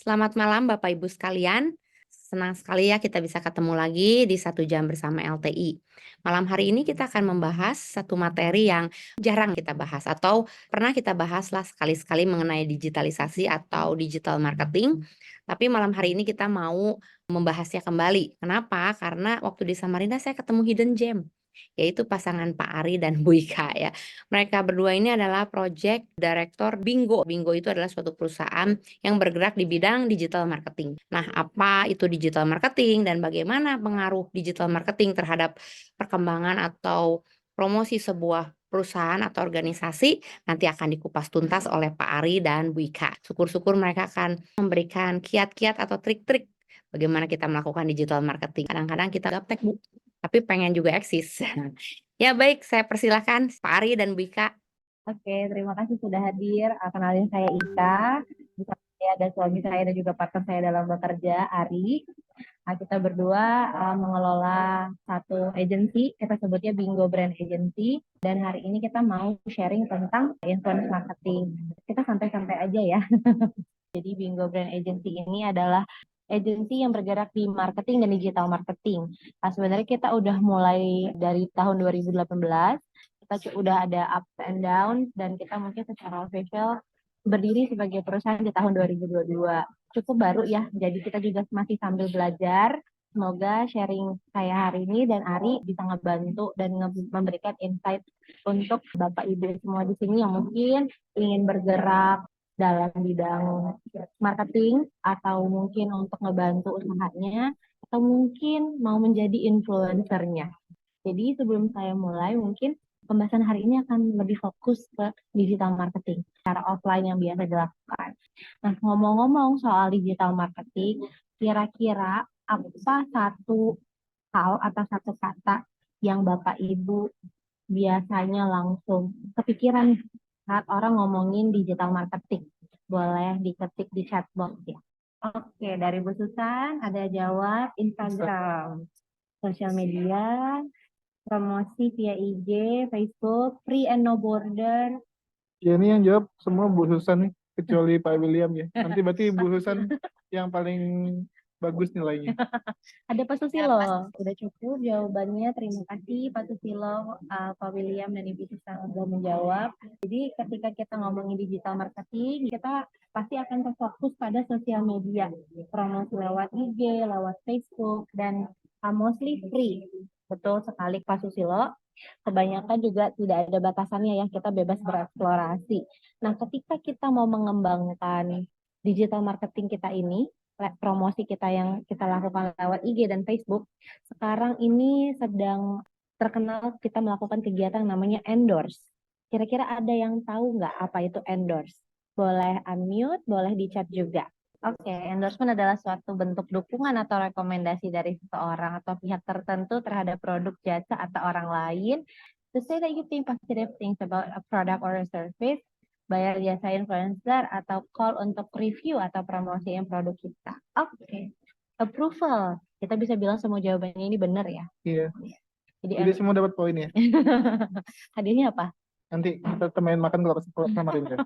Selamat malam Bapak Ibu sekalian. Senang sekali ya kita bisa ketemu lagi di 1 jam bersama LTI. Malam hari ini kita akan membahas satu materi yang jarang kita bahas atau pernah kita bahas lah sekali-sekali mengenai digitalisasi atau digital marketing. Tapi malam hari ini kita mau membahasnya kembali. Kenapa? Karena waktu di Samarinda saya ketemu hidden gem, yaitu pasangan Pak Ari dan Bu Ika ya. Mereka berdua ini adalah project director Bingo. Bingo itu adalah suatu perusahaan yang bergerak di bidang digital marketing. Nah, apa itu digital marketing dan bagaimana pengaruh digital marketing terhadap perkembangan atau promosi sebuah perusahaan atau organisasi nanti akan dikupas tuntas oleh Pak Ari dan Bu Ika. Syukur-syukur mereka akan memberikan kiat-kiat atau trik-trik bagaimana kita melakukan digital marketing. Kadang-kadang kita gaptek, Bu, tapi pengen juga eksis. Ya baik, saya persilahkan Pak Ari dan Bu Ika. Oke, terima kasih sudah hadir. Kenalin saya Ika. Bersama saya ada suami saya dan juga partner saya dalam bekerja, Ari. Kita berdua mengelola satu agensi, kita sebutnya Bingo Brand Agency. Dan hari ini kita mau sharing tentang influence marketing. Kita santai-santai aja ya. Jadi Bingo Brand Agency ini adalah agensi yang bergerak di marketing dan digital marketing. Sebenarnya kita udah mulai dari tahun 2018, kita udah ada ups and downs, dan kita mungkin secara official berdiri sebagai perusahaan di tahun 2022. Cukup baru ya, jadi kita juga masih sambil belajar. Semoga sharing saya hari ini dan Ari bisa ngebantu dan memberikan insight untuk Bapak Ibu semua di sini yang mungkin ingin bergerak dalam bidang marketing atau mungkin untuk ngebantu usahanya atau mungkin mau menjadi influencernya. Jadi sebelum saya mulai, mungkin pembahasan hari ini akan lebih fokus ke digital marketing secara offline yang biasa dilakukan. Nah, ngomong-ngomong soal digital marketing, kira-kira apa satu hal atau satu kata yang Bapak Ibu biasanya langsung kepikiran saat orang ngomongin digital marketing? Boleh diketik di chat box ya. Oke, dari Bu Susan ada jawab Instagram, sosial media, promosi via IG, Facebook, free and no border. Ya ini yang jawab semua Bu Susan nih, kecuali Pak William ya. Nanti berarti Bu Susan yang paling bagus nilainya. Ada Pak Susilo, udah cukup jawabannya. Terima kasih Pak Susilo, Pak William, dan Ibu Susan sudah menjawab. Jadi ketika kita ngomongin digital marketing, kita pasti akan terfokus pada sosial media, promosi lewat IG, lewat Facebook, dan mostly free. Betul sekali Pak Susilo. Kebanyakan juga tidak ada batasannya ya, kita bebas bereksplorasi. Nah, ketika kita mau mengembangkan digital marketing kita ini, promosi kita yang kita lakukan lewat IG dan Facebook, sekarang ini sedang terkenal kita melakukan kegiatan namanya endorse. Kira-kira ada yang tahu nggak apa itu endorse? Boleh unmute, boleh di chat juga. Oke, endorsement adalah suatu bentuk dukungan atau rekomendasi dari seseorang atau pihak tertentu terhadap produk, jasa, atau orang lain. To say that you think positive things about a product or a service, bayar jasa influencer, atau call untuk review atau promosiin produk kita. Oke. Approval. Kita bisa bilang semua jawabannya ini benar ya. Iya. Jadi semua dapat poin ya. hadiahnya apa? Nanti kita temenin makan kalau ke Samarinda.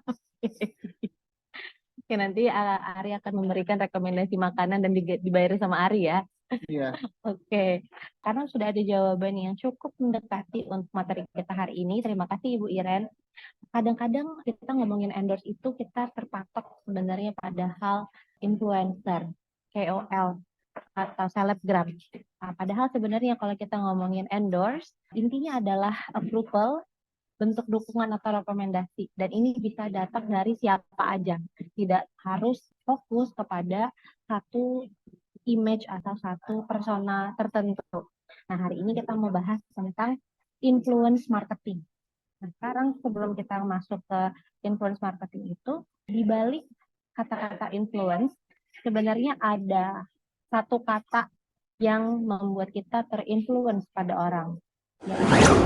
Oke, nanti Ari akan memberikan rekomendasi makanan dan dibayar sama Ari ya. Iya. Oke, karena sudah ada jawaban yang cukup mendekati untuk materi kita hari ini. Terima kasih Ibu Iren. Kadang-kadang kita ngomongin endorse itu kita terpatok sebenarnya pada hal influencer, KOL, atau selebgram. Nah, padahal sebenarnya kalau kita ngomongin endorse, intinya adalah approval, bentuk dukungan atau rekomendasi. Dan ini bisa datang dari siapa aja. Tidak harus fokus kepada satu image atau satu persona tertentu. Nah, hari ini kita mau bahas tentang influence marketing. Nah, sekarang sebelum kita masuk ke influence marketing itu, di balik kata-kata influence, sebenarnya ada satu kata yang membuat kita terinfluence pada orang, yaitu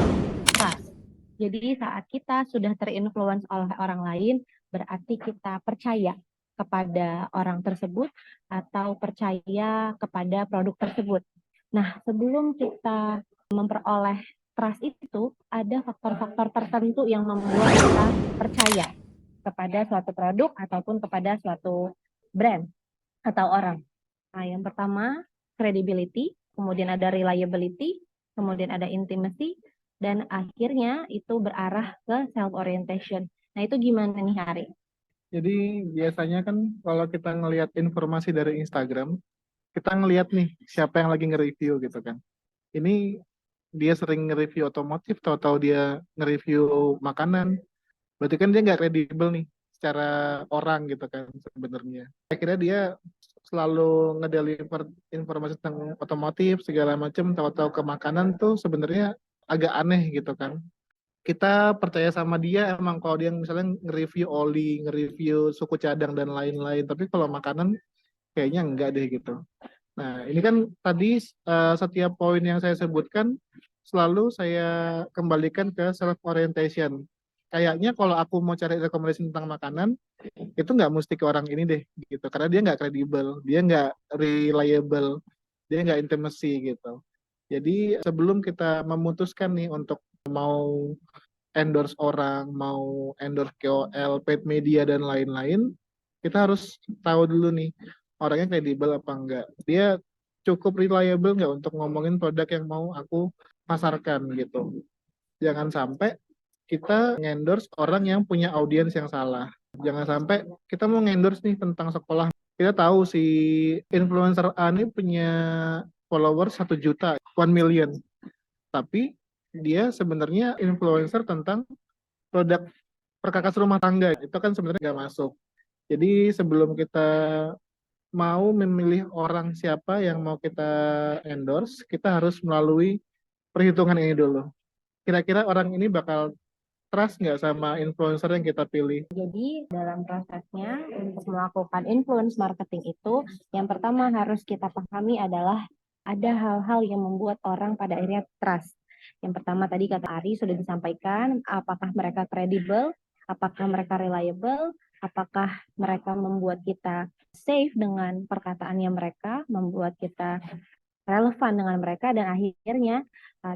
trust. Jadi saat kita sudah terinfluence oleh orang lain, berarti kita percaya kepada orang tersebut atau percaya kepada produk tersebut. Nah, sebelum kita memperoleh trust itu, ada faktor-faktor tertentu yang membuat kita percaya kepada suatu produk ataupun kepada suatu brand. atau orang. Nah, yang pertama credibility, kemudian ada reliability, kemudian ada intimacy, dan akhirnya itu berarah ke self orientation. Nah, itu gimana nih Hari? Jadi biasanya kan kalau kita ngelihat informasi dari Instagram, kita ngelihat nih siapa yang lagi nge-review gitu kan. Ini dia sering nge-review otomotif, tahu-tahu dia nge-review makanan, berarti kan dia nggak kredibel nih secara orang gitu kan sebenarnya. Akhirnya dia selalu ngedeliver informasi tentang otomotif segala macam, tahu-tahu ke makanan tuh sebenarnya agak aneh gitu kan. Kita percaya sama dia emang kalau dia misalnya nge-review oli, nge-review suku cadang dan lain-lain, tapi kalau makanan kayaknya enggak deh gitu. Nah, ini kan tadi setiap poin yang saya sebutkan selalu saya kembalikan ke self orientation. Kayaknya kalau aku mau cari rekomendasi tentang makanan, itu nggak mesti ke orang ini deh, gitu. Karena dia nggak kredibel, dia nggak reliable, dia nggak intimacy gitu. Jadi sebelum kita memutuskan nih untuk mau endorse orang, mau endorse KOL, paid media dan lain-lain, kita harus tahu dulu nih orangnya kredibel apa enggak. Dia cukup reliable nggak untuk ngomongin produk yang mau aku pasarkan gitu. Jangan sampai kita ngendorse orang yang punya audiens yang salah. Jangan sampai kita mau ngendorse nih tentang sekolah. Kita tahu si influencer A ini punya followers 1 juta, 1 million. Tapi dia sebenarnya influencer tentang produk perkakas rumah tangga. Itu kan sebenarnya nggak masuk. Jadi sebelum kita mau memilih orang siapa yang mau kita endorse, kita harus melalui perhitungan ini dulu. Kira-kira orang ini bakal trust nggak sama influencer yang kita pilih? Jadi dalam prosesnya untuk melakukan influence marketing itu, yang pertama harus kita pahami adalah ada hal-hal yang membuat orang pada akhirnya trust. Yang pertama tadi kata Ari sudah disampaikan, apakah mereka kredibel, apakah mereka reliable, apakah mereka membuat kita safe dengan perkataannya mereka, membuat kita relevan dengan mereka, dan akhirnya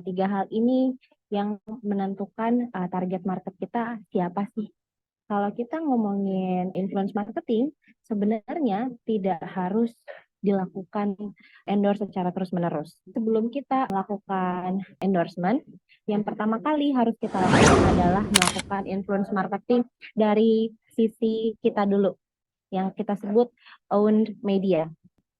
tiga hal ini yang menentukan target market kita siapa sih. Kalau kita ngomongin influence marketing, sebenarnya tidak harus dilakukan endorse secara terus-menerus. Sebelum kita melakukan endorsement, yang pertama kali harus kita lakukan adalah melakukan influence marketing dari sisi kita dulu, yang kita sebut owned media.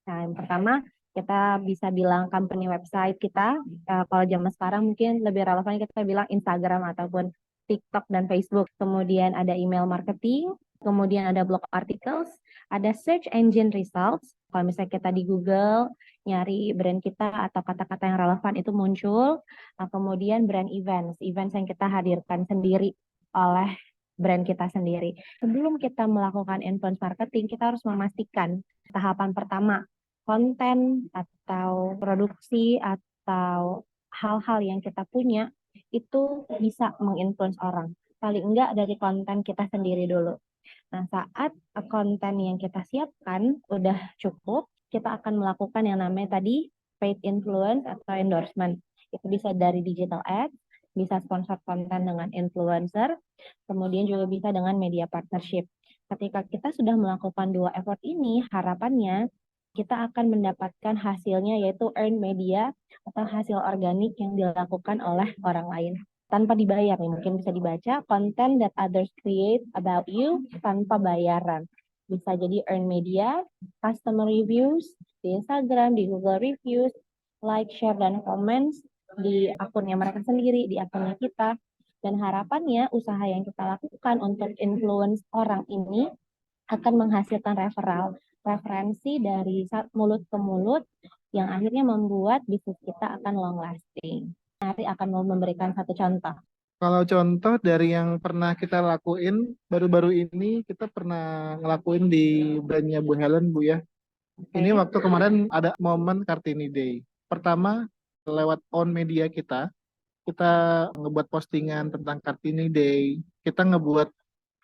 Nah, yang pertama kita bisa bilang company website kita. Kalau zaman sekarang mungkin lebih relevan kita bilang Instagram ataupun TikTok dan Facebook. Kemudian ada email marketing, kemudian ada blog articles, ada search engine results. Kalau misalnya kita di Google nyari brand kita atau kata-kata yang relevan itu muncul. Nah, kemudian brand events, events yang kita hadirkan sendiri oleh brand kita sendiri. Sebelum kita melakukan influence marketing, kita harus memastikan tahapan pertama konten atau produksi atau hal-hal yang kita punya itu bisa menginfluence orang. Paling enggak dari konten kita sendiri dulu. Nah, saat konten yang kita siapkan udah cukup, kita akan melakukan yang namanya tadi paid influence atau endorsement. Itu bisa dari digital ads, bisa sponsor konten dengan influencer, kemudian juga bisa dengan media partnership. Ketika kita sudah melakukan dua effort ini, harapannya kita akan mendapatkan hasilnya yaitu earned media atau hasil organik yang dilakukan oleh orang lain tanpa dibayar nih. Mungkin bisa dibaca content that others create about you tanpa bayaran. Bisa jadi earned media, customer reviews di Instagram, di Google Reviews, like, share, dan comments di akunnya mereka sendiri, di akunnya kita. Dan harapannya usaha yang kita lakukan untuk influence orang ini akan menghasilkan referensi dari mulut ke mulut yang akhirnya membuat bisnis kita akan long lasting. Nanti akan mau memberikan satu contoh. Kalau contoh dari yang pernah kita lakuin, baru-baru ini kita pernah ngelakuin di brandnya Bu Helen, Bu ya. Ini waktu kemarin ada momen Kartini Day. Pertama, lewat on media kita ngebuat postingan tentang Kartini Day, kita ngebuat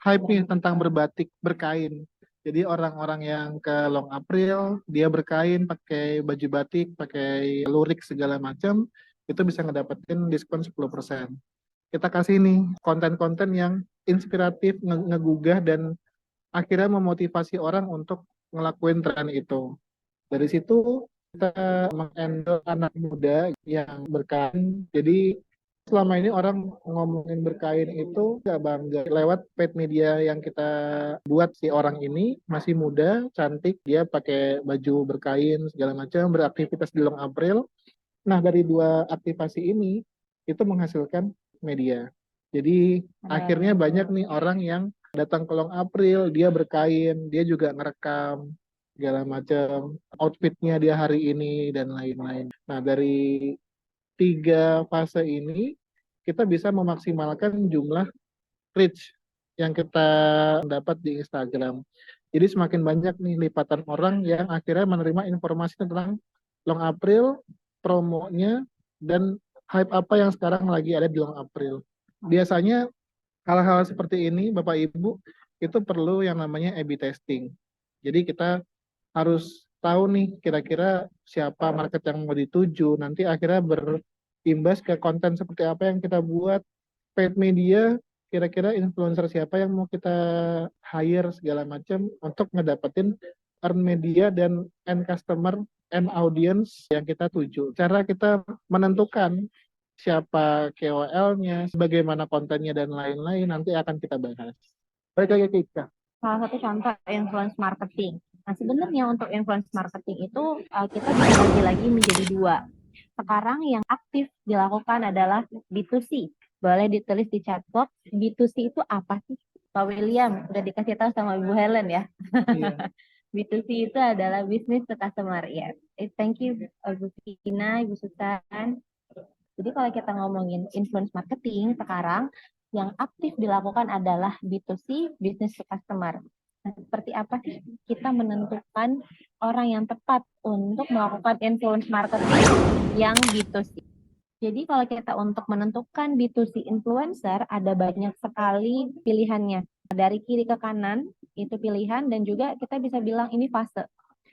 hype nih tentang berbatik, berkain. Jadi orang-orang yang ke Long April, dia berkain, pakai baju batik, pakai lurik segala macam, itu bisa ngedapetin diskon 10%. Kita kasih nih konten-konten yang inspiratif, ngegugah, dan akhirnya memotivasi orang untuk ngelakuin tren itu. Dari situ kita menghandle anak muda yang berkain. Jadi selama ini orang ngomongin berkain itu gak bangga lewat paid media yang kita buat. Si orang ini masih muda, cantik, dia pakai baju berkain segala macam, beraktivitas di Long April. Nah, dari dua aktivasi ini itu menghasilkan media. Jadi akhirnya banyak nih orang yang datang ke Long April, dia berkain, dia juga ngerekam segala macam outfitnya dia hari ini dan lain-lain. Nah, dari tiga fase ini kita bisa memaksimalkan jumlah reach yang kita dapat di Instagram. Jadi semakin banyak nih lipatan orang yang akhirnya menerima informasi tentang Long April, promonya, dan hype apa yang sekarang lagi ada di Long April. Biasanya hal-hal seperti ini, Bapak Ibu, itu perlu yang namanya A/B testing. Jadi kita harus tahu nih kira-kira siapa market yang mau dituju, nanti akhirnya berimbas ke konten seperti apa yang kita buat, paid media, kira-kira influencer siapa yang mau kita hire segala macam untuk ngedapetin earn media dan end customer and audience yang kita tuju. Cara kita menentukan siapa KOL-nya, bagaimana kontennya dan lain-lain nanti akan kita bahas. Baik lagi ke Ika. Salah satu contoh influence marketing. Nah, sebenarnya untuk influence marketing itu kita bisa bagi lagi menjadi dua. Sekarang yang aktif dilakukan adalah B2C. Boleh ditulis di chat box, B2C itu apa sih? Pak William, udah dikasih tahu sama Ibu Helen ya. Iya. B2C itu adalah business to customer ya. Thank you Bu Vina, Ibu Susan. Jadi kalau kita ngomongin influence marketing sekarang, yang aktif dilakukan adalah B2C, business to customer. Nah, seperti apa sih kita menentukan orang yang tepat untuk melakukan influence marketing yang B2C? Jadi kalau kita untuk menentukan B2C influencer, ada banyak sekali pilihannya. Dari kiri ke kanan, itu pilihan, dan juga kita bisa bilang ini fase.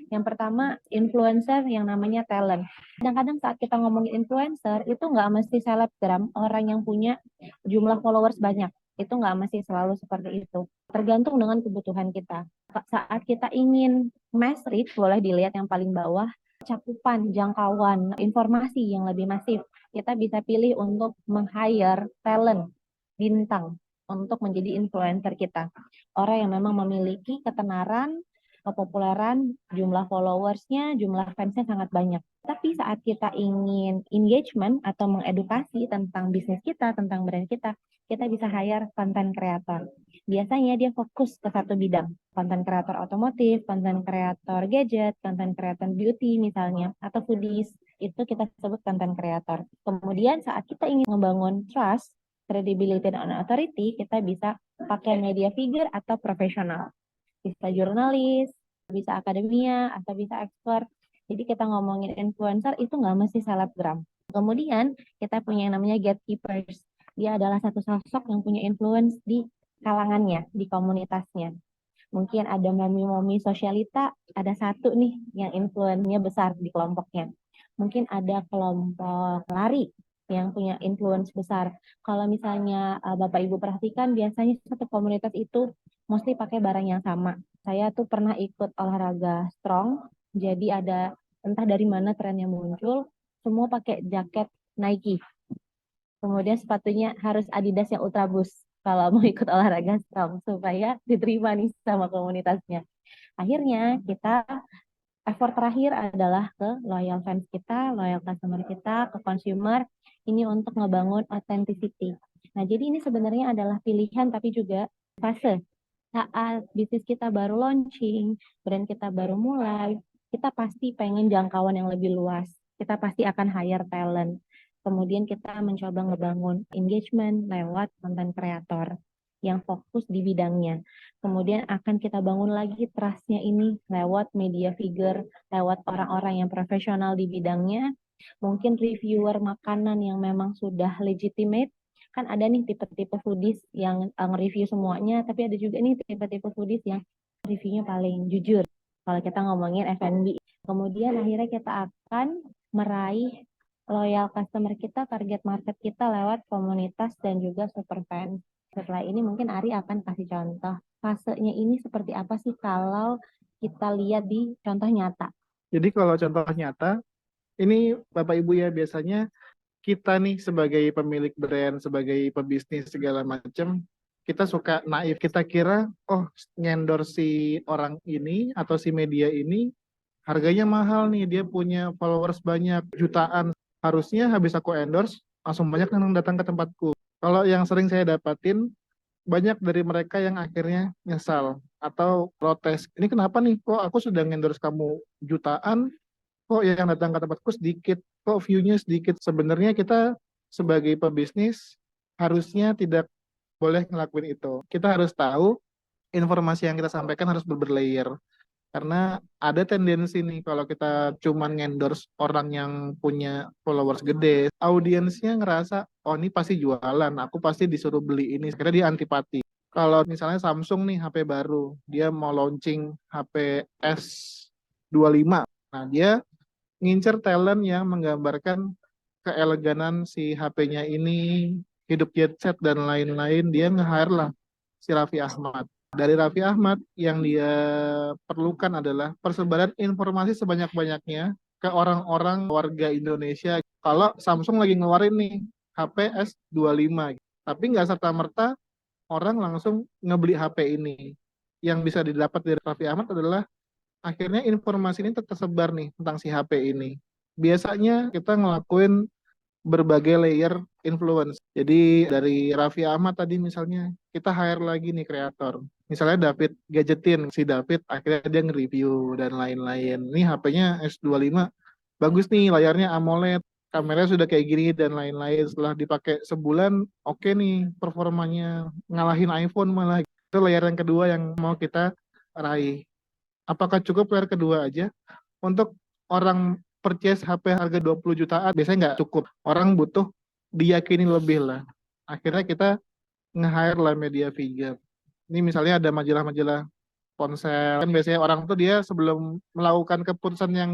Yang pertama, influencer yang namanya talent. Kadang-kadang saat kita ngomongin influencer, itu nggak mesti selebgram, orang yang punya jumlah followers banyak. Itu nggak mesti selalu seperti itu. Tergantung dengan kebutuhan kita. Saat kita ingin mass reach, boleh dilihat yang paling bawah, cakupan, jangkauan, informasi yang lebih masif. Kita bisa pilih untuk meng-hire talent, bintang, untuk menjadi influencer kita. Orang yang memang memiliki ketenaran, kepopuleran, jumlah followersnya, jumlah fansnya sangat banyak. Tapi saat kita ingin engagement atau mengedukasi tentang bisnis kita, tentang brand kita bisa hire content creator. Biasanya dia fokus ke satu bidang. Content creator otomotif, content creator gadget, content creator beauty misalnya, atau foodies. Itu kita sebut content creator. Kemudian saat kita ingin membangun trust, credibility, dan authority, kita bisa pakai media figure atau profesional. Bisa jurnalis, bisa akademia, atau bisa expert. Jadi kita ngomongin influencer itu nggak mesti selebgram. Kemudian kita punya yang namanya gatekeepers. Dia adalah satu sosok yang punya influence di kalangannya, di komunitasnya. Mungkin ada momi-momi sosialita, ada satu nih yang influence-nya besar di kelompoknya. Mungkin ada kelompok lari yang punya influence besar. Kalau misalnya Bapak Ibu perhatikan, biasanya satu komunitas itu mesti pakai barang yang sama. Saya tuh pernah ikut olahraga strong, jadi ada entah dari mana trennya muncul, semua pakai jaket Nike. Kemudian sepatunya harus Adidas yang Ultra Boost kalau mau ikut olahraga strong supaya diterima nih sama komunitasnya. Akhirnya kita effort terakhir adalah ke loyal fans kita, loyal customer kita, ke consumer, ini untuk ngebangun authenticity. Nah, jadi ini sebenarnya adalah pilihan tapi juga fase. Saat bisnis kita baru launching, brand kita baru mulai, kita pasti pengen jangkauan yang lebih luas. Kita pasti akan hire talent. Kemudian kita mencoba ngebangun engagement lewat content creator yang fokus di bidangnya. Kemudian akan kita bangun lagi trust-nya ini lewat media figure, lewat orang-orang yang profesional di bidangnya. Mungkin reviewer makanan yang memang sudah legitimate. Kan ada nih tipe-tipe foodies yang nge-review semuanya, tapi ada juga nih tipe-tipe foodies yang reviewnya paling jujur. Kalau kita ngomongin F&B. Kemudian akhirnya kita akan meraih loyal customer kita, target market kita lewat komunitas dan juga super fans. Setelah ini mungkin Ari akan kasih contoh. Fasenya ini seperti apa sih kalau kita lihat di contoh nyata. Jadi kalau contoh nyata, ini Bapak Ibu ya, biasanya kita nih sebagai pemilik brand, sebagai pebisnis segala macam, kita suka naif. Kita kira, oh ngendorse si orang ini atau si media ini harganya mahal nih, dia punya followers banyak, jutaan. Harusnya habis aku endorse, langsung banyak yang datang ke tempatku. Kalau yang sering saya dapatin, banyak dari mereka yang akhirnya nyesal atau protes. Ini kenapa nih? Kok aku sudah endorse kamu jutaan, kok yang datang ke tempatku sedikit, kok view-nya sedikit. Sebenarnya kita sebagai pebisnis harusnya tidak boleh ngelakuin itu. Kita harus tahu informasi yang kita sampaikan harus berlayer. Karena ada tendensi nih kalau kita cuman endorse orang yang punya followers gede, audiensnya ngerasa, oh ini pasti jualan, aku pasti disuruh beli ini. Akhirnya dia antipati. Kalau misalnya Samsung nih HP baru, dia mau launching HP S25. Nah, dia ngincer talent yang menggambarkan keeleganan si HP-nya ini, hidup jet set dan lain-lain. Dia nge-hire lah si Raffi Ahmad. Dari Raffi Ahmad yang dia perlukan adalah persebaran informasi sebanyak-banyaknya ke orang-orang warga Indonesia. Kalau Samsung lagi ngeluarin nih HP S25, tapi nggak serta-merta orang langsung ngebeli HP ini. Yang bisa didapat dari Raffi Ahmad adalah akhirnya informasi ini tersebar nih tentang si HP ini. Biasanya kita ngelakuin berbagai layer influence. Jadi dari Raffi Ahmad tadi misalnya, kita hire lagi nih kreator. Misalnya David Gadgetin, si David akhirnya dia nge-review dan lain-lain. Ini HP-nya S25, bagus nih layarnya AMOLED, kameranya sudah kayak gini dan lain-lain. Setelah dipakai sebulan, oke nih performanya, ngalahin iPhone malah. Itu layer yang kedua yang mau kita raih. Apakah cukup layar kedua aja? Untuk orang purchase HP harga 20 jutaan biasanya nggak cukup. Orang butuh diyakini lebih lah. Akhirnya kita nge-hire lah media figure. Ini misalnya ada majalah-majalah ponsel. Kan biasanya orang tuh dia sebelum melakukan keputusan yang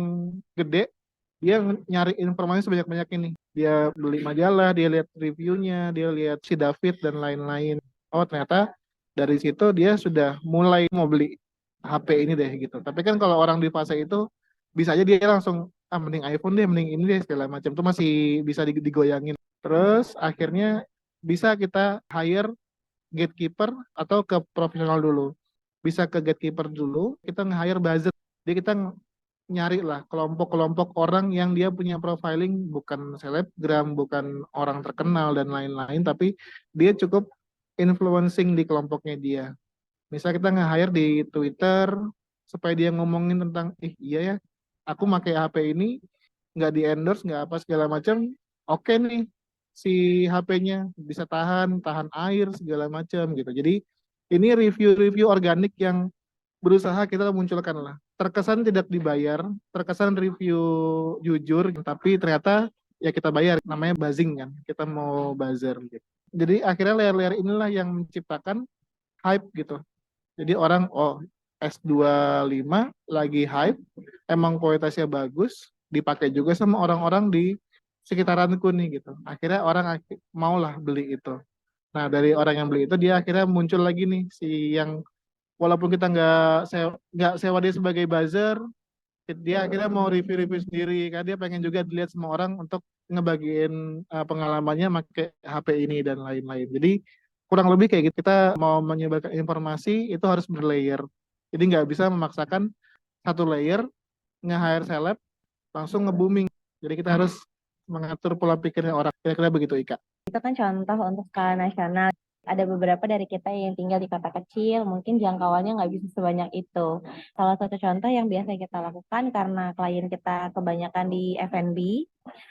gede, dia nyari informasi sebanyak-banyak ini. Dia beli majalah, dia lihat reviewnya, dia lihat si David dan lain-lain. Oh ternyata dari situ dia sudah mulai mau beli HP ini deh gitu. Tapi kan kalau orang di fase itu bisa aja dia langsung mending iPhone deh, mending ini deh segala macam. Itu masih bisa digoyangin. Terus akhirnya bisa kita hire gatekeeper atau ke profesional dulu. Bisa ke gatekeeper dulu, kita nge-hire buzzer. Jadi kita nyari lah kelompok-kelompok orang yang dia punya profiling bukan selebgram, bukan orang terkenal dan lain-lain, tapi dia cukup influencing di kelompoknya dia. Misal kita nge-hire di Twitter supaya dia ngomongin tentang, iya ya, aku pakai HP ini nggak di endorse, nggak apa segala macam, oke nih si HP-nya bisa tahan air segala macam gitu. Jadi ini review-review organik yang berusaha kita munculkan lah. Terkesan tidak dibayar, terkesan review jujur, tapi ternyata ya kita bayar, namanya buzzing kan. Kita mau buzzer gitu. Jadi akhirnya layer-layer inilah yang menciptakan hype gitu. Jadi orang, oh S25 lagi hype, emang kualitasnya bagus, dipakai juga sama orang-orang di sekitaranku nih gitu. Akhirnya orang maulah beli itu. Nah dari orang yang beli itu dia akhirnya muncul lagi nih si yang walaupun kita nggak sewa dia sebagai buzzer, dia akhirnya mau review-review sendiri kan dia pengen juga dilihat semua orang untuk ngebagiin pengalamannya pakai HP ini dan lain-lain. Jadi kurang lebih kayak gitu, kita mau menyebarkan informasi itu harus berlayer. Jadi nggak bisa memaksakan satu layer nge-hire seleb langsung nge-booming. Jadi kita harus mengatur pola pikirnya orang. Kira-kira begitu Ika. Itu kan contoh untuk skala nasional. Ada beberapa dari kita yang tinggal di kota kecil, mungkin jangkauannya nggak bisa sebanyak itu. Salah satu contoh yang biasa kita lakukan karena klien kita kebanyakan di F&B,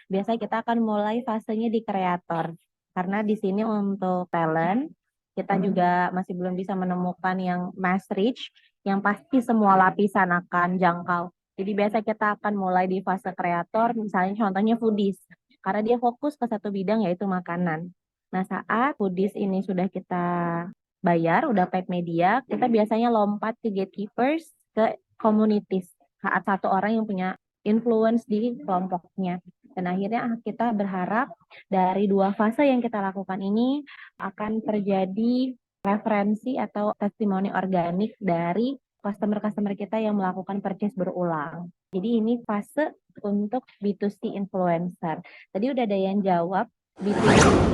biasanya kita akan mulai fasenya di kreator. Karena di sini untuk talent, kita juga masih belum bisa menemukan yang mass reach, yang pasti semua lapisan akan jangkau. Jadi biasa kita akan mulai di fase kreator, misalnya contohnya foodies. Karena dia fokus ke satu bidang yaitu makanan. Nah, saat foodies ini sudah kita bayar, udah paid media, kita biasanya lompat ke gatekeepers, ke communities. Saat satu orang yang punya influence di kelompoknya. Dan akhirnya kita berharap dari dua fase yang kita lakukan ini akan terjadi referensi atau testimoni organik dari customer-customer kita yang melakukan purchase berulang. Jadi ini fase untuk B2C influencer. Tadi udah ada yang jawab B2B,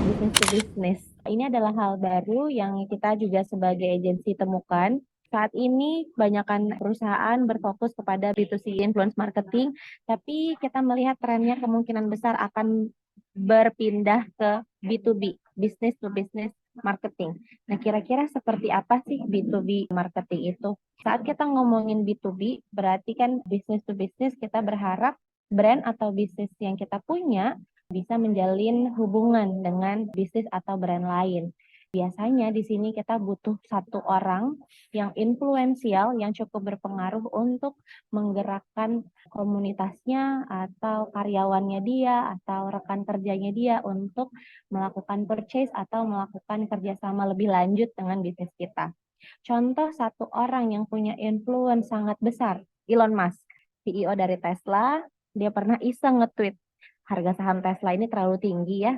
business to business. Ini adalah hal baru yang kita juga sebagai agensi temukan. Saat ini kebanyakan perusahaan berfokus kepada B2C influence marketing, tapi kita melihat trennya kemungkinan besar akan berpindah ke B2B, business to business marketing. Nah, kira-kira seperti apa sih B2B marketing itu? Saat kita ngomongin B2B, berarti kan business to business kita berharap brand atau bisnis yang kita punya bisa menjalin hubungan dengan bisnis atau brand lain. Biasanya di sini kita butuh satu orang yang influensial, yang cukup berpengaruh untuk menggerakkan komunitasnya atau karyawannya dia atau rekan kerjanya dia untuk melakukan purchase atau melakukan kerjasama lebih lanjut dengan bisnis kita. Contoh satu orang yang punya influence sangat besar, Elon Musk, CEO dari Tesla, dia pernah iseng nge-tweet, harga saham Tesla ini terlalu tinggi ya,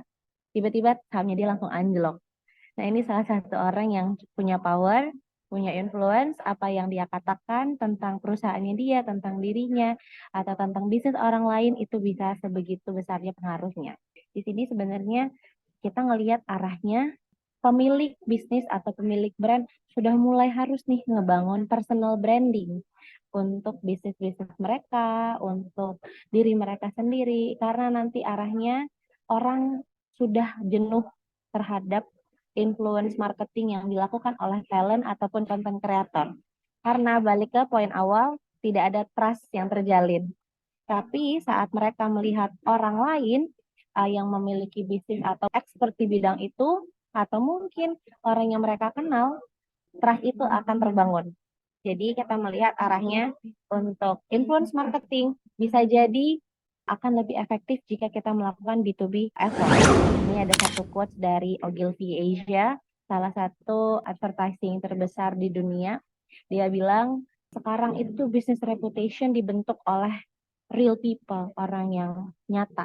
tiba-tiba sahamnya dia langsung anjlok. Nah, ini salah satu orang yang punya power, punya influence, apa yang dia katakan tentang perusahaannya dia, tentang dirinya, atau tentang bisnis orang lain, itu bisa sebegitu besarnya pengaruhnya. Di sini sebenarnya kita ngelihat arahnya, pemilik bisnis atau pemilik brand sudah mulai harus nih ngebangun personal branding untuk bisnis-bisnis mereka, untuk diri mereka sendiri, karena nanti arahnya orang sudah jenuh terhadap influence marketing yang dilakukan oleh talent ataupun content creator. Karena balik ke poin awal, tidak ada trust yang terjalin. Tapi saat mereka melihat orang lain yang memiliki bisnis atau expert di bidang itu, atau mungkin orang yang mereka kenal, trust itu akan terbangun. Jadi kita melihat arahnya untuk influence marketing bisa jadi akan lebih efektif jika kita melakukan B2B effort. Ini ada satu quotes dari Ogilvy Asia, salah satu advertising terbesar di dunia. Dia bilang, sekarang itu business reputation dibentuk oleh real people, orang yang nyata,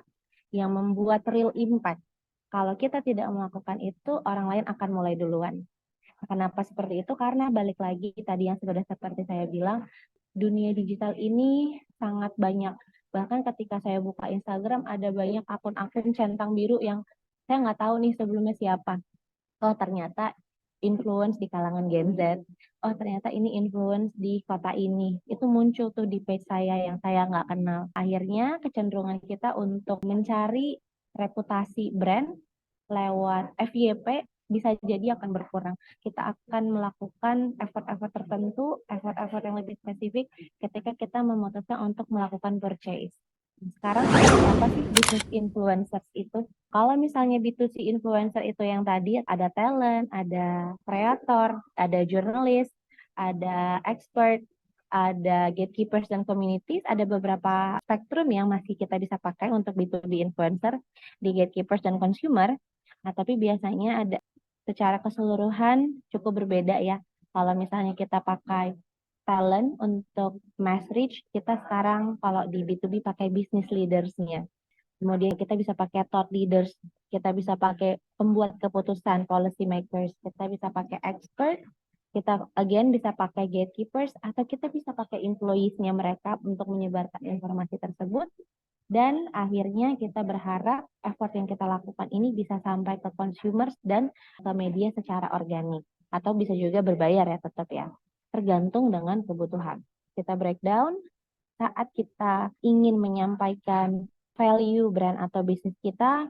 yang membuat real impact. Kalau kita tidak melakukan itu, orang lain akan mulai duluan. Kenapa seperti itu? Karena balik lagi tadi yang sudah seperti saya bilang, dunia digital ini sangat banyak. Bahkan ketika saya buka Instagram, ada banyak akun-akun centang biru yang saya nggak tahu nih sebelumnya siapa. Oh, ternyata influence di kalangan Gen Z. Oh, ternyata ini influence di kota ini. Itu muncul tuh di page saya yang saya nggak kenal. Akhirnya kecenderungan kita untuk mencari reputasi brand lewat FYP bisa jadi akan berkurang. Kita akan melakukan effort-effort tertentu, effort-effort yang lebih spesifik ketika kita memutuskan untuk melakukan purchase. Sekarang apa sih business influencers itu? Kalau misalnya B2C influencer itu yang tadi ada talent, ada kreator, ada jurnalis, ada expert, ada gatekeepers dan communities, ada beberapa spektrum yang masih kita bisa pakai untuk B2B influencer di gatekeepers dan consumer. Nah, tapi biasanya ada secara keseluruhan cukup berbeda ya. Kalau misalnya kita pakai talent untuk mass reach, kita sekarang kalau di B2B pakai business leaders-nya. Kemudian kita bisa pakai thought leaders, kita bisa pakai pembuat keputusan, policy makers, kita bisa pakai expert, kita again bisa pakai gatekeepers, atau kita bisa pakai employees-nya mereka untuk menyebarkan informasi tersebut. Dan akhirnya kita berharap effort yang kita lakukan ini bisa sampai ke consumers dan ke media secara organik. Atau bisa juga berbayar ya tetap ya. Tergantung dengan kebutuhan. Kita breakdown, saat kita ingin menyampaikan value brand atau bisnis kita,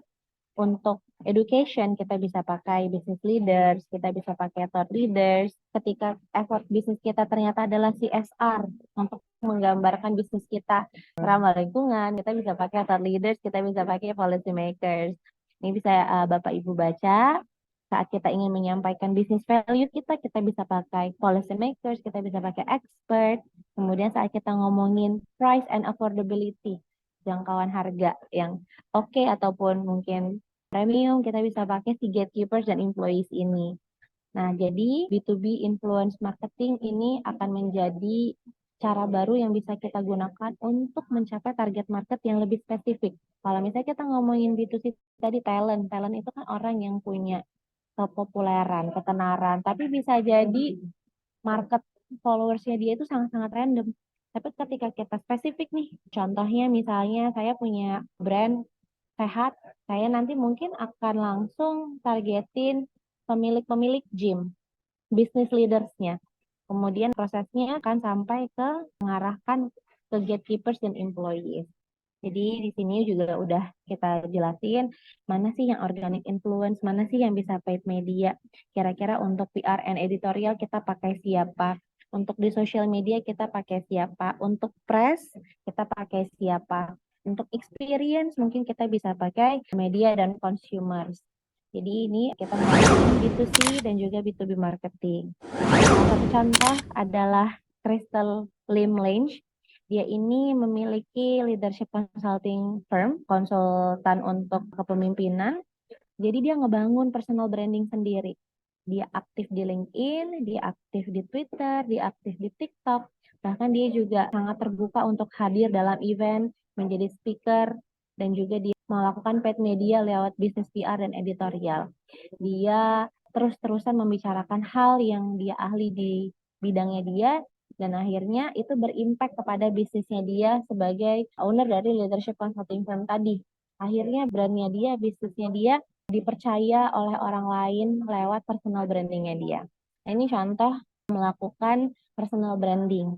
untuk education kita bisa pakai business leaders, kita bisa pakai thought leaders. Ketika effort bisnis kita ternyata adalah CSR untuk menggambarkan bisnis kita ramah lingkungan, kita bisa pakai thought leaders, kita bisa pakai policy makers. Ini bisa Bapak Ibu baca. Saat kita ingin menyampaikan business value kita bisa pakai policy makers, kita bisa pakai expert. Kemudian saat kita ngomongin price and affordability, jangkauan harga yang oke ataupun mungkin premium, kita bisa pakai si gatekeepers dan employees ini. Nah, jadi B2B influence marketing ini akan menjadi cara baru yang bisa kita gunakan untuk mencapai target market yang lebih spesifik. Kalau misalnya kita ngomongin B2C tadi talent itu kan orang yang punya kepopuleran, ketenaran, tapi bisa jadi market followersnya dia itu sangat-sangat random. Tapi ketika kita spesifik nih, contohnya misalnya saya punya brand sehat, saya nanti mungkin akan langsung targetin pemilik-pemilik gym, business leaders-nya. Kemudian prosesnya akan sampai ke mengarahkan ke gatekeepers dan employees. Jadi di sini juga udah kita jelasin mana sih yang organic influence, mana sih yang bisa paid media. Kira-kira untuk PR and editorial kita pakai siapa? Untuk di social media kita pakai siapa? Untuk press kita pakai siapa? Untuk experience mungkin kita bisa pakai media dan consumers. Jadi ini kita melakukan B2C dan juga B2B marketing. Salah satu contoh adalah Crystal Lim Lange. Dia ini memiliki leadership consulting firm, konsultan untuk kepemimpinan. Jadi dia ngebangun personal branding sendiri. Dia aktif di LinkedIn, dia aktif di Twitter, dia aktif di TikTok. Bahkan dia juga sangat terbuka untuk hadir dalam event, menjadi speaker, dan juga dia melakukan paid media lewat bisnis PR dan editorial. Dia terus-terusan membicarakan hal yang dia ahli di bidangnya dia, dan akhirnya itu berimpact kepada bisnisnya dia sebagai owner dari leadership consulting firm tadi. Akhirnya brandnya dia, bisnisnya dia dipercaya oleh orang lain lewat personal brandingnya dia. Nah, ini contoh melakukan personal branding.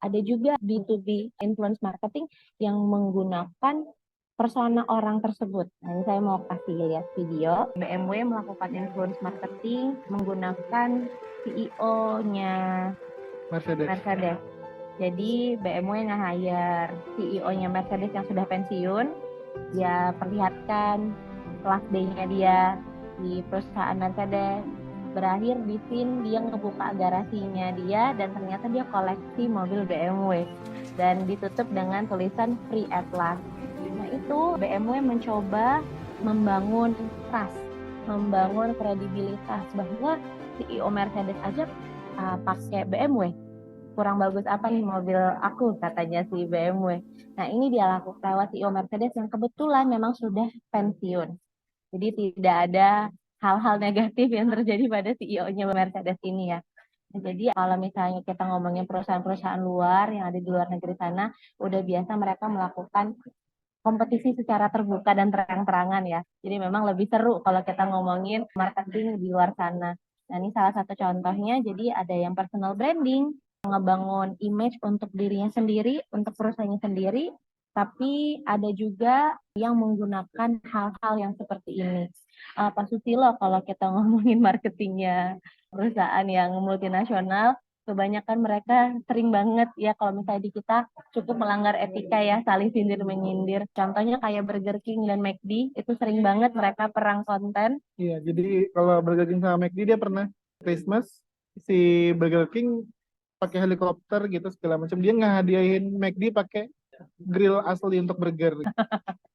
Ada juga B2B influence marketing yang menggunakan persona orang tersebut. Nah, ini saya mau kasih lihat video. BMW melakukan influence marketing menggunakan CEO-nya Mercedes. Jadi BMW nge-hire CEO-nya Mercedes yang sudah pensiun. Dia perlihatkan last day-nya dia di perusahaan Mercedes. Berakhir di scene dia ngebuka garasinya dia dan ternyata dia koleksi mobil BMW dan ditutup dengan tulisan Free at Last. Nah itu BMW mencoba membangun trust, membangun kredibilitas bahwa CEO Mercedes aja pakai BMW. Kurang bagus apa nih mobil aku, katanya si BMW. Nah ini dia lakukan lewat CEO Mercedes yang kebetulan memang sudah pensiun. Jadi tidak ada hal-hal negatif yang terjadi pada CEO-nya Mercedes ini ya. Nah, jadi kalau misalnya kita ngomongin perusahaan-perusahaan luar yang ada di luar negeri sana, udah biasa mereka melakukan kompetisi secara terbuka dan terang-terangan ya. Jadi memang lebih seru kalau kita ngomongin marketing di luar sana. Nah ini salah satu contohnya, jadi ada yang personal branding, ngebangun image untuk dirinya sendiri, untuk perusahaannya sendiri, tapi ada juga yang menggunakan hal-hal yang seperti ini. Pak Susilo, kalau kita ngomongin marketingnya perusahaan yang multinasional, kebanyakan mereka sering banget ya kalau misalnya di kita cukup melanggar etika ya, saling sindir menyindir. Contohnya kayak Burger King dan McD, itu sering banget mereka perang konten. Iya, jadi kalau Burger King sama McD dia pernah Christmas si Burger King pakai helikopter gitu segala macam. Dia ngehadiahin McD pakai grill asli untuk burger.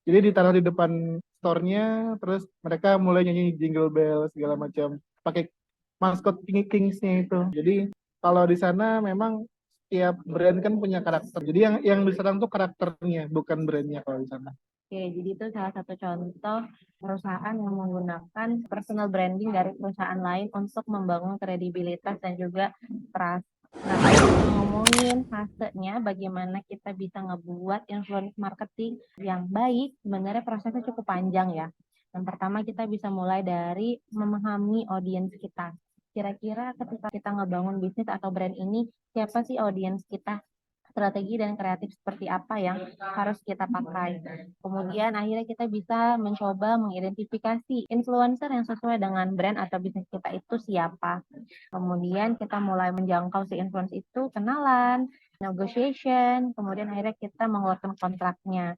Jadi ditaruh di depan store-nya, terus mereka mulai nyanyi Jingle Bell segala macam. Pakai maskot Kingsnya itu. Jadi kalau di sana memang setiap brand kan punya karakter. Jadi yang diserang tuh karakternya, bukan brandnya kalau di sana. Oke, jadi itu salah satu contoh perusahaan yang menggunakan personal branding dari perusahaan lain untuk membangun kredibilitas dan juga trust. Nah, kalau kita ngomongin fasenya, bagaimana kita bisa ngebuat influence marketing yang baik, sebenarnya prosesnya cukup panjang ya. Yang pertama kita bisa mulai dari memahami audiens kita. Kira-kira ketika kita ngebangun bisnis atau brand ini, siapa sih audiens kita? Strategi dan kreatif seperti apa yang harus kita pakai. Kemudian akhirnya kita bisa mencoba mengidentifikasi influencer yang sesuai dengan brand atau bisnis kita itu siapa. Kemudian kita mulai menjangkau si influencer itu, kenalan, negotiation, kemudian akhirnya kita mengeluarkan kontraknya.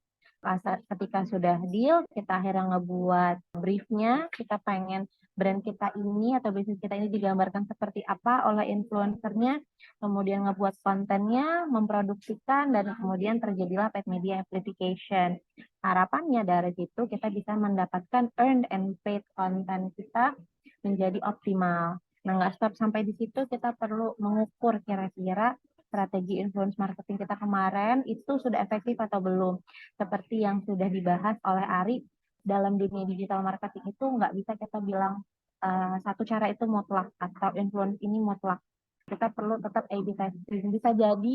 Ketika sudah deal, kita akhirnya ngebuat briefnya, kita pengen brand kita ini atau bisnis kita ini digambarkan seperti apa oleh influencernya, kemudian ngebuat kontennya, memproduksikan, dan kemudian terjadilah paid media amplification. Harapannya dari situ kita bisa mendapatkan earned and paid konten kita menjadi optimal. Nah, nggak stop sampai di situ, kita perlu mengukur kira-kira strategi influence marketing kita kemarin itu sudah efektif atau belum. Seperti yang sudah dibahas oleh Ari, dalam dunia digital marketing itu nggak bisa kita bilang satu cara itu mutlak atau influence ini mutlak. Kita perlu tetap A/B testing. Bisa jadi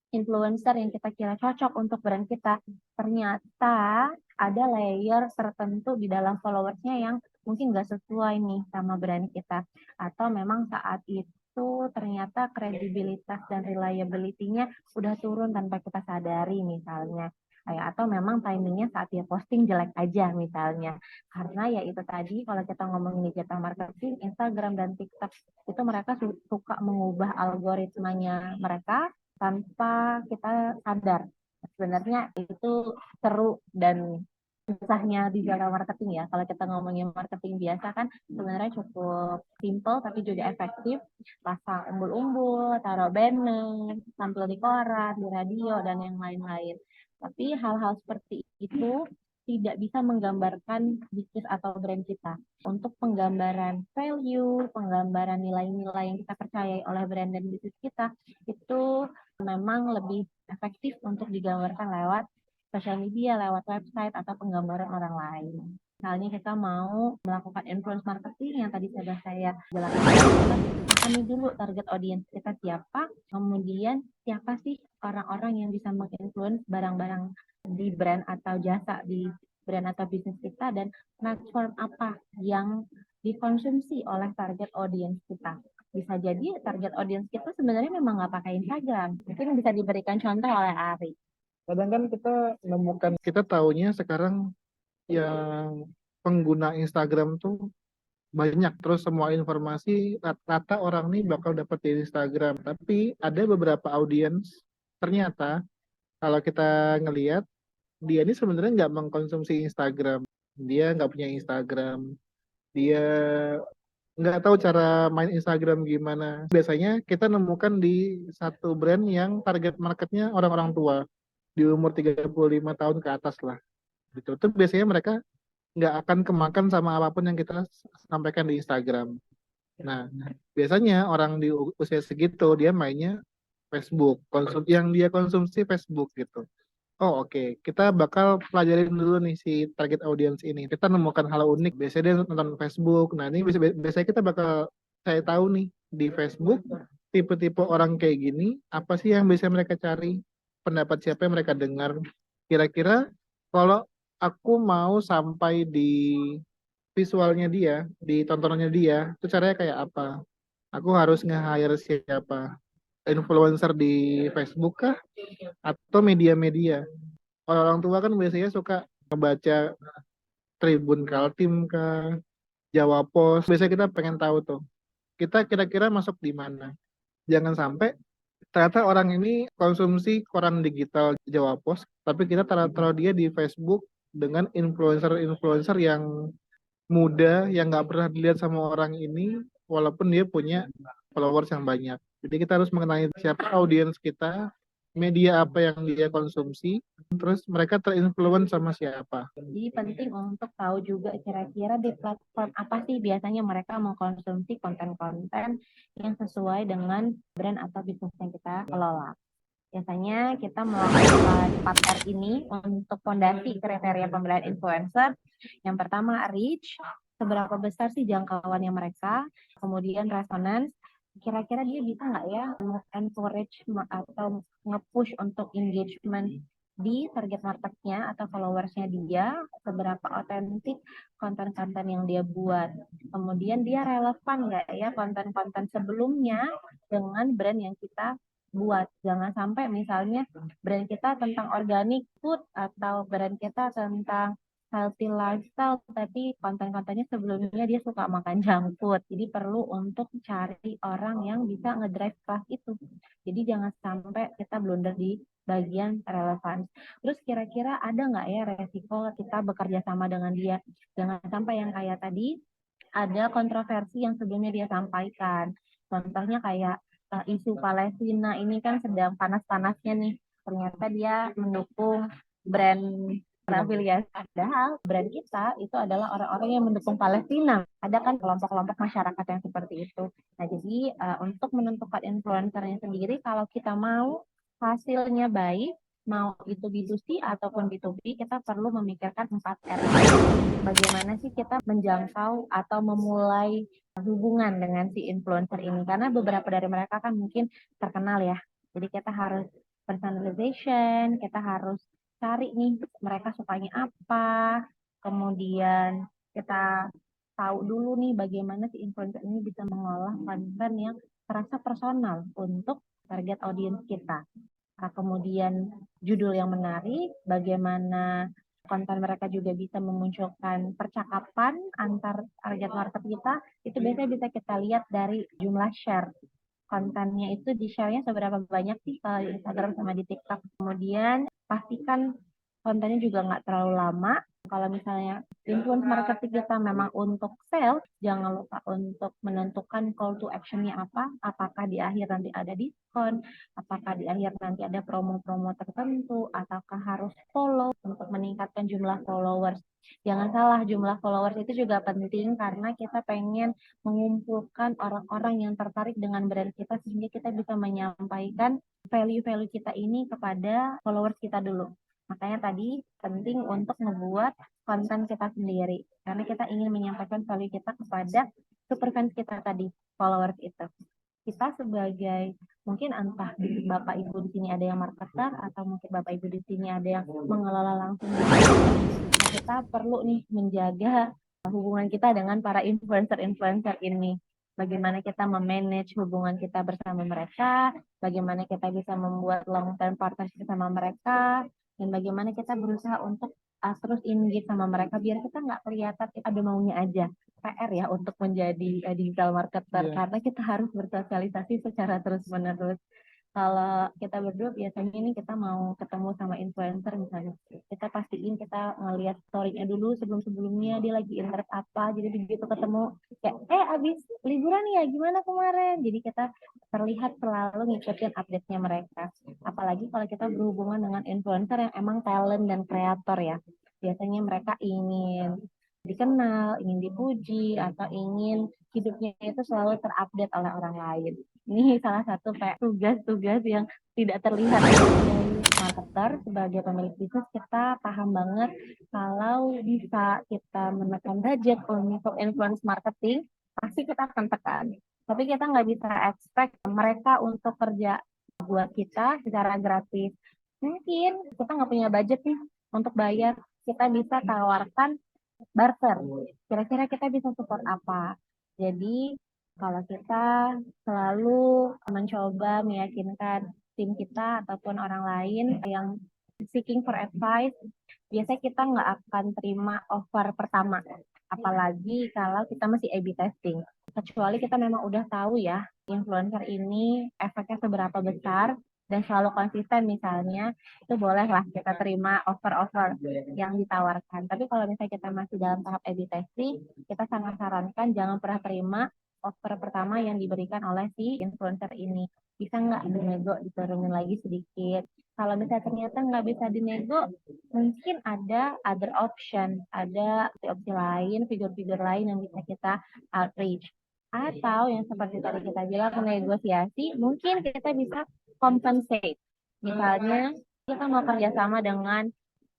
influencer yang kita kira cocok untuk brand kita, ternyata ada layer tertentu di dalam followersnya yang mungkin nggak sesuai nih sama brand kita. Atau memang saat itu ternyata kredibilitas dan reliability-nya udah turun tanpa kita sadari misalnya. Atau memang timingnya saat dia posting jelek aja misalnya. Karena ya itu tadi, kalau kita ngomongin digital marketing, Instagram dan TikTok itu mereka suka mengubah algoritmanya mereka tanpa kita sadar. Sebenarnya itu seru dan susahnya digital marketing ya. Kalau kita ngomongin marketing biasa kan sebenarnya cukup simple tapi juga efektif. Pasang umbul-umbul, taruh banner, tampil di koran, di radio, dan yang lain-lain. Tapi hal-hal seperti itu tidak bisa menggambarkan bisnis atau brand kita. Untuk penggambaran value, penggambaran nilai-nilai yang kita percayai oleh brand dan bisnis kita, itu memang lebih efektif untuk digambarkan lewat sosial media, lewat website, atau penggambaran orang lain. Misalnya kita mau melakukan influence marketing yang tadi sudah saya jelaskan, kita pahami dulu target audience kita siapa, kemudian siapa sih orang-orang yang bisa menginfluence barang-barang di brand atau jasa di brand atau bisnis kita, dan platform apa yang dikonsumsi oleh target audience kita. Bisa jadi target audience kita sebenarnya memang nggak pakai Instagram. Mungkin bisa diberikan contoh oleh Ari. Kadang kan kita taunya sekarang yang pengguna Instagram tuh banyak, terus semua informasi rata-rata orang nih bakal dapat di Instagram. Tapi ada beberapa audiens ternyata kalau kita ngelihat dia ini sebenarnya nggak mengkonsumsi Instagram, dia nggak punya Instagram, dia nggak tahu cara main Instagram gimana. Biasanya kita nemukan di satu brand yang target marketnya orang-orang tua di umur 35 tahun ke atas lah. Gitu. Itu biasanya mereka nggak akan kemakan sama apapun yang kita sampaikan di Instagram. Nah, biasanya orang di usia segitu dia mainnya Facebook, yang dia konsumsi Facebook gitu. Oh oke, kita bakal pelajarin dulu nih si target audience ini. Kita nemukan hal unik. Biasanya dia nonton Facebook. Nah ini biasanya kita bakal saya tahu nih di Facebook tipe-tipe orang kayak gini. Apa sih yang bisa mereka cari? Pendapat siapa yang mereka dengar? Kira-kira kalau aku mau sampai di visualnya dia, di tontonannya dia, itu caranya kayak apa? Aku harus nge-hire siapa? Influencer di Facebook kah? Atau media-media? Kalau orang tua kan biasanya suka ngebaca Tribun Kaltim kah, Jawa Pos. Biasanya kita pengen tahu tuh, kita kira-kira masuk di mana. Jangan sampai ternyata orang ini konsumsi koran digital Jawa Pos, tapi kita taruh dia di Facebook dengan influencer-influencer yang muda yang nggak pernah dilihat sama orang ini, walaupun dia punya followers yang banyak. Jadi kita harus mengenali siapa audiens kita, media apa yang dia konsumsi, terus mereka terinfluence sama siapa. Jadi penting untuk tahu juga kira-kira di platform apa sih biasanya mereka mengkonsumsi konten-konten yang sesuai dengan brand atau bisnis yang kita kelola. Biasanya kita melakukan 4R ini untuk fondasi kriteria pemilihan influencer. Yang pertama, reach. Seberapa besar sih jangkauannya mereka. Kemudian resonance. Kira-kira dia bisa nggak ya encourage atau nge-push untuk engagement di target marketnya atau followersnya dia. Seberapa otentik konten-konten yang dia buat. Kemudian dia relevan nggak ya konten-konten sebelumnya dengan brand yang kita buat. Jangan sampai misalnya brand kita tentang organic food atau brand kita tentang healthy lifestyle, tapi konten-kontennya sebelumnya dia suka makan junk food. Jadi perlu untuk cari orang yang bisa ngedrive trust itu. Jadi jangan sampai kita blunder di bagian relevan. Terus kira-kira ada nggak ya resiko kita bekerja sama dengan dia? Jangan sampai yang kayak tadi ada kontroversi yang sebelumnya dia sampaikan. Contohnya kayak isu Palestina ini kan sedang panas-panasnya nih. Ternyata dia mendukung brand berafiliasi. Padahal brand kita itu adalah orang-orang yang mendukung Palestina. Ada kan kelompok-kelompok masyarakat yang seperti itu. Nah, jadi untuk menentukan influencernya sendiri, kalau kita mau hasilnya baik, mau itu B2C ataupun B2B, kita perlu memikirkan 4R. Bagaimana sih kita menjangkau atau memulai hubungan dengan si influencer ini? Karena beberapa dari mereka kan mungkin terkenal ya. Jadi kita harus personalization, kita harus cari nih mereka sukanya apa, kemudian kita tahu dulu nih bagaimana si influencer ini bisa mengolah konten yang terasa personal untuk target audiens kita. Nah, kemudian judul yang menarik, bagaimana konten mereka juga bisa memunculkan percakapan antar target market kita, itu biasanya bisa kita lihat dari jumlah share. Kontennya itu di share-nya seberapa banyak sih kalau di Instagram sama di TikTok. Kemudian pastikan kontennya juga nggak terlalu lama. Kalau misalnya influence marketing kita memang untuk sales, jangan lupa untuk menentukan call to action-nya apa. Apakah di akhir nanti ada diskon, apakah di akhir nanti ada promo-promo tertentu, ataukah harus follow untuk meningkatkan jumlah followers. Jangan salah, jumlah followers itu juga penting karena kita pengen mengumpulkan orang-orang yang tertarik dengan brand kita sehingga kita bisa menyampaikan value-value kita ini kepada followers kita dulu. Makanya tadi penting untuk membuat konten kita sendiri karena kita ingin menyampaikan value kita kepada super fans kita tadi, followers itu. Kita sebagai mungkin entah Bapak Ibu di sini ada yang marketer atau mungkin Bapak Ibu di sini ada yang mengelola langsung. Kita perlu nih menjaga hubungan kita dengan para influencer-influencer ini. Bagaimana kita memanage hubungan kita bersama mereka, bagaimana kita bisa membuat long term partnership sama mereka, dan bagaimana kita berusaha untuk terus engage sama mereka biar kita nggak kelihatan kita ada maunya aja. PR ya untuk menjadi digital marketer karena kita harus bersosialisasi secara terus-menerus. Kalau kita berdua biasanya ini kita mau ketemu sama influencer misalnya, kita pastiin kita ngeliat story-nya dulu sebelum-sebelumnya dia lagi interest apa, jadi begitu ketemu kayak abis liburan ya gimana kemarin, jadi kita terlihat selalu ngikutin update-nya mereka. Apalagi kalau kita berhubungan dengan influencer yang emang talent dan kreator ya, biasanya mereka ingin dikenal, ingin dipuji, atau ingin hidupnya itu selalu terupdate oleh orang lain. Ini salah satu kayak tugas-tugas yang tidak terlihat dari marketer. Sebagai pemilik bisnis kita paham banget kalau bisa kita menekan budget untuk influence marketing, pasti kita akan tekan. Tapi kita nggak bisa expect mereka untuk kerja buat kita secara gratis. Mungkin kita nggak punya budget nih untuk bayar, kita bisa tawarkan barter. Kira-kira kita bisa support apa? Jadi kalau kita selalu mencoba meyakinkan tim kita ataupun orang lain yang seeking for advice, biasanya kita nggak akan terima offer pertama. Apalagi kalau kita masih A/B testing. Kecuali kita memang udah tahu ya, influencer ini efeknya seberapa besar, dan selalu konsisten misalnya, itu bolehlah kita terima offer-offer yang ditawarkan. Tapi kalau misalnya kita masih dalam tahap A/B testing, kita sangat sarankan jangan pernah terima offer pertama yang diberikan oleh si influencer ini. Bisa nggak dinego, diturunin lagi sedikit. Kalau misalnya ternyata nggak bisa dinego, mungkin ada other option, ada opsi lain, figur-figur lain yang bisa kita outreach. Atau yang seperti tadi kita bilang negosiasi, mungkin kita bisa compensate. Misalnya kita mau kerjasama dengan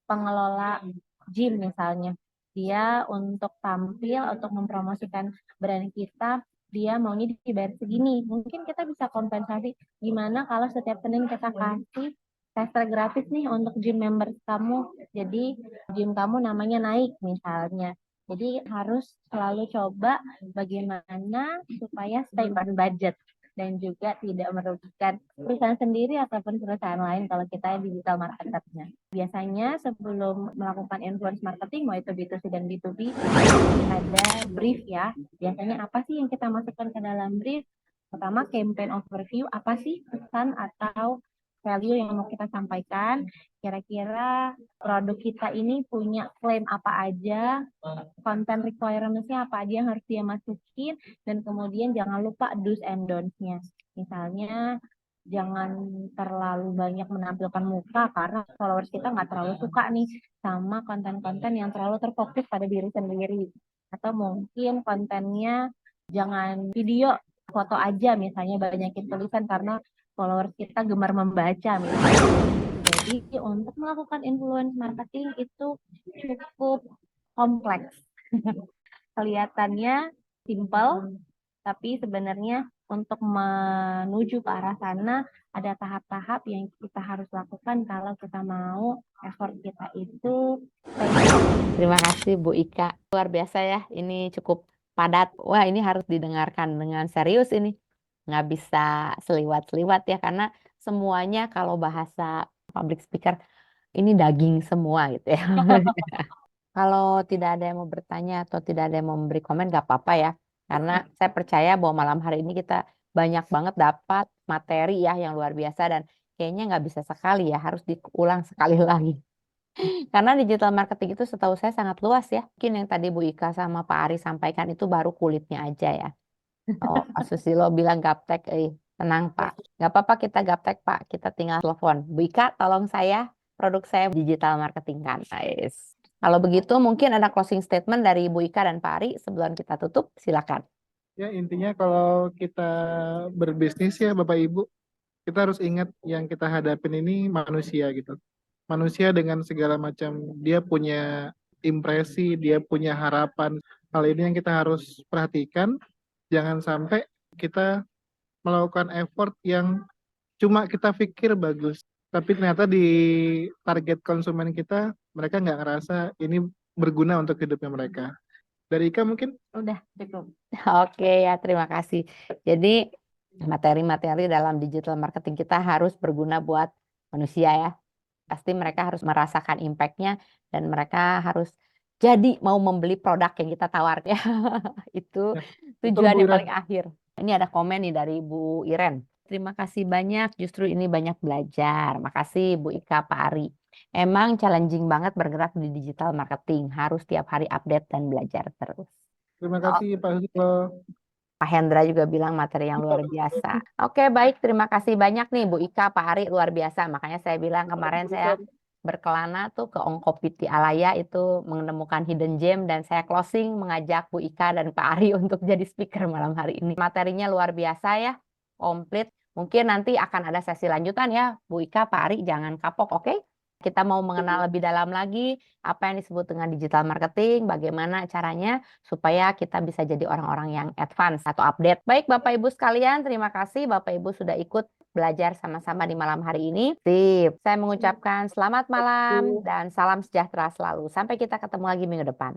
pengelola gym misalnya. Dia untuk tampil, untuk mempromosikan brand kita, dia maunya dibayar segini. Mungkin kita bisa kompensasi gimana kalau setiap Senin kita kasih tester gratis nih untuk gym members kamu. Jadi gym kamu namanya naik misalnya. Jadi harus selalu coba bagaimana supaya stay on budget dan juga tidak merugikan perusahaan sendiri ataupun perusahaan lain kalau kita digital marketernya. Biasanya sebelum melakukan influence marketing, mau itu B2C dan B2B, ada brief ya. Biasanya apa sih yang kita masukkan ke dalam brief? Pertama, campaign overview, apa sih pesan atau value yang mau kita sampaikan, kira-kira produk kita ini punya klaim apa aja, content requirements-nya apa aja yang harus dia masukin, dan kemudian jangan lupa do's and don'ts-nya. Misalnya, jangan terlalu banyak menampilkan muka karena followers kita nggak terlalu suka nih sama konten-konten yang terlalu terfokus pada diri sendiri. Atau mungkin kontennya jangan video, foto aja misalnya, banyakin tulisan karena followers kita gemar membaca misalnya. Jadi Jadi untuk melakukan influence marketing itu cukup kompleks. Kelihatannya simple, tapi sebenarnya untuk menuju ke arah sana ada tahap-tahap yang kita harus lakukan kalau kita mau effort kita itu Terima kasih Bu Ika. Luar biasa ya, ini cukup padat. Wah, ini harus didengarkan dengan serius ini. Nggak bisa seliwat-seliwat ya, karena semuanya kalau bahasa public speaker, ini daging semua gitu ya. Kalau tidak ada yang mau bertanya atau tidak ada yang mau memberi komen, nggak apa-apa ya. Karena saya percaya bahwa malam hari ini kita banyak banget dapat materi ya yang luar biasa dan kayaknya nggak bisa sekali ya, harus diulang sekali lagi. Karena digital marketing itu setahu saya sangat luas ya. Mungkin yang tadi Bu Ika sama Pak Ari sampaikan itu baru kulitnya aja ya. Oh, Pak Susilo bilang gaptek, tenang Pak. Nggak apa-apa kita gaptek Pak, kita tinggal telepon. Bu Ika, tolong saya, produk saya digital marketing kan. Nice. Kalau begitu mungkin ada closing statement dari Bu Ika dan Pak Ari sebelum kita tutup, silakan. Ya, intinya kalau kita berbisnis ya Bapak Ibu, kita harus ingat yang kita hadapin ini manusia gitu. Manusia dengan segala macam, dia punya impresi, dia punya harapan. Hal ini yang kita harus perhatikan. Jangan sampai kita melakukan effort yang cuma kita pikir bagus, tapi ternyata di target konsumen kita, mereka nggak ngerasa ini berguna untuk hidupnya mereka. Dari Ika mungkin? udah cukup. Oke ya, terima kasih. Jadi materi-materi dalam digital marketing kita harus berguna buat manusia ya. Pasti mereka harus merasakan impact-nya dan mereka harus jadi mau membeli produk yang kita tawarkan. Itu Ya, betul tujuan Bu yang Iren. paling akhir. Ini ada komen nih dari Bu Iren. Terima kasih banyak, justru ini banyak belajar. Makasih Bu Ika, Pak Ari. Emang challenging banget bergerak di digital marketing. Harus tiap hari update dan belajar terus. Terima kasih Pak Susilo. Pak Hendra juga bilang materi yang luar biasa. Oke, baik. Terima kasih banyak nih Bu Ika, Pak Ari, luar biasa. Makanya saya bilang kemarin saya berkelana tuh ke Ongkopiti Alaya itu menemukan hidden gem dan saya closing mengajak Bu Ika dan Pak Ari untuk jadi speaker malam hari ini. Materinya luar biasa ya, komplit. Mungkin nanti akan ada sesi lanjutan ya, Bu Ika, Pak Ari, jangan kapok, oke? Kita mau mengenal lebih dalam lagi apa yang disebut dengan digital marketing, bagaimana caranya supaya kita bisa jadi orang-orang yang advance atau update. Baik Bapak Ibu sekalian, terima kasih Bapak Ibu sudah ikut belajar sama-sama di malam hari ini. Sip, saya mengucapkan selamat malam dan salam sejahtera selalu. Sampai kita ketemu lagi minggu depan.